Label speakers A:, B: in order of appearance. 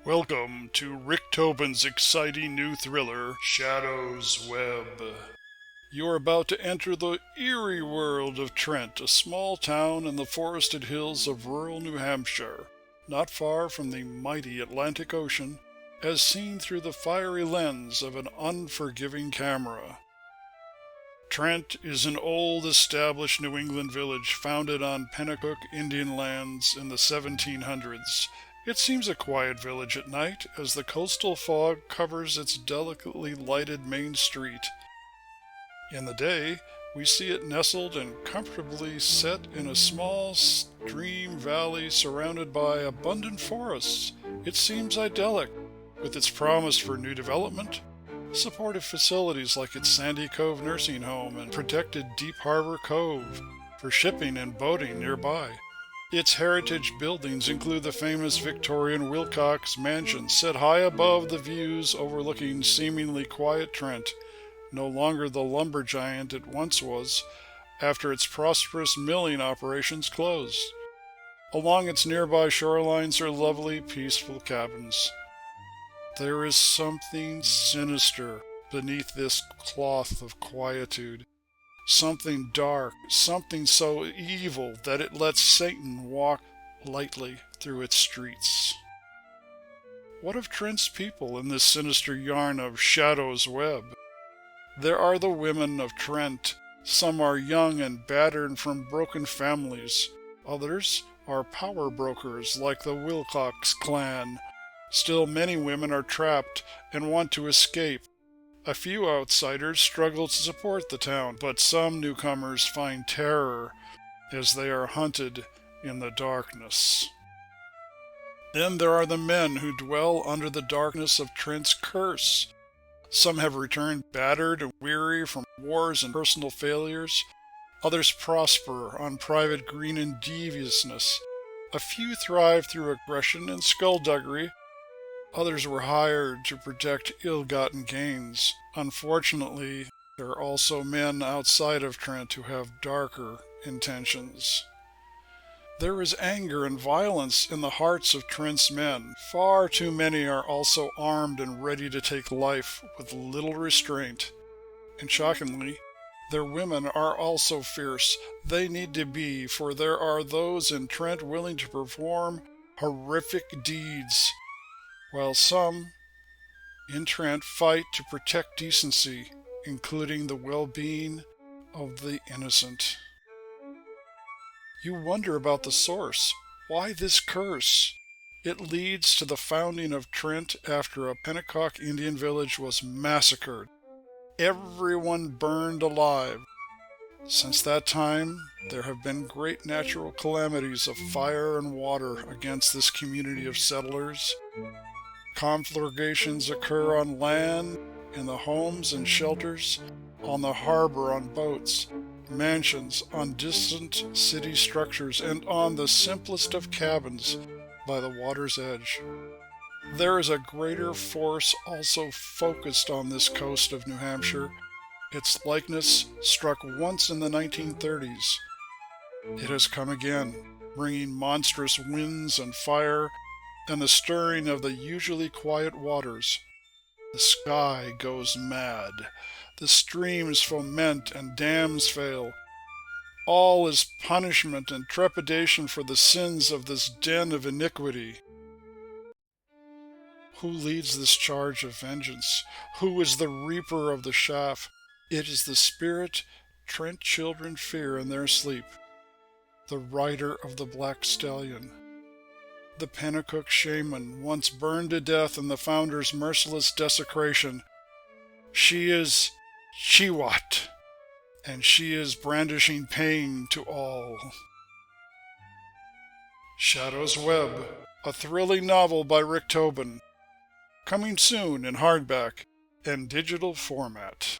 A: Welcome to Rick Tobin's exciting new thriller, Shadow's Web. You are about to enter the eerie world of Trent, a small town in the forested hills of rural New Hampshire, not far from the mighty Atlantic Ocean, as seen through the fiery lens of an unforgiving camera. Trent is an old established New England village founded on Pennacook Indian lands in the 1700s. It seems a quiet village at night as the coastal fog covers its delicately lighted main street. In the day, we see it nestled and comfortably set in a small stream valley surrounded by abundant forests. It seems idyllic, with its promise for new development, supportive facilities like its Sandy Cove nursing home and protected Deep Harbor Cove for shipping and boating nearby. Its heritage buildings include the famous Victorian Wilcox Mansion, set high above the views overlooking seemingly quiet Trent, no longer the lumber giant it once was, after its prosperous milling operations closed. Along its nearby shorelines are lovely, peaceful cabins. There is something sinister beneath this cloth of quietude. Something dark, something so evil that it lets Satan walk lightly through its streets. What of Trent's people in this sinister yarn of Shadow's Web? There are the women of Trent. Some are young and battered from broken families. Others are power brokers like the Wilcox clan. Still, many women are trapped and want to escape. A few outsiders struggle to support the town, but some newcomers find terror as they are hunted in the darkness. Then there are the men who dwell under the darkness of Trent's curse. Some have returned battered and weary from wars and personal failures. Others prosper on private greed and deviousness. A few thrive through aggression and skullduggery. Others were hired to protect ill-gotten gains. Unfortunately, there are also men outside of Trent who have darker intentions. There is anger and violence in the hearts of Trent's men. Far too many are also armed and ready to take life with little restraint. And shockingly, their women are also fierce. They need to be, for there are those in Trent willing to perform horrific deeds, while some in Trent fight to protect decency, including the well-being of the innocent. You wonder about the source. Why this curse? It leads to the founding of Trent after a Pennacook Indian village was massacred. Everyone burned alive. Since that time, there have been great natural calamities of fire and water against this community of settlers. Conflagrations occur on land, in the homes and shelters, on the harbor on boats, mansions, on distant city structures, and on the simplest of cabins by the water's edge. There is a greater force also focused on this coast of New Hampshire. Its likeness struck once in the 1930s. It has come again, bringing monstrous winds and fire and the stirring of the usually quiet waters. The sky goes mad. The streams foment and dams fail. All is punishment and trepidation for the sins of this den of iniquity. Who leads this charge of vengeance? Who is the reaper of the shaft? It is the spirit Trent children fear in their sleep, the rider of the black stallion. The Pennacook shaman, once burned to death in the founder's merciless desecration. She is Chiwat, and she is brandishing pain to all. Shadow's Web, a thrilling novel by Rick Tobin, coming soon in hardback and digital format.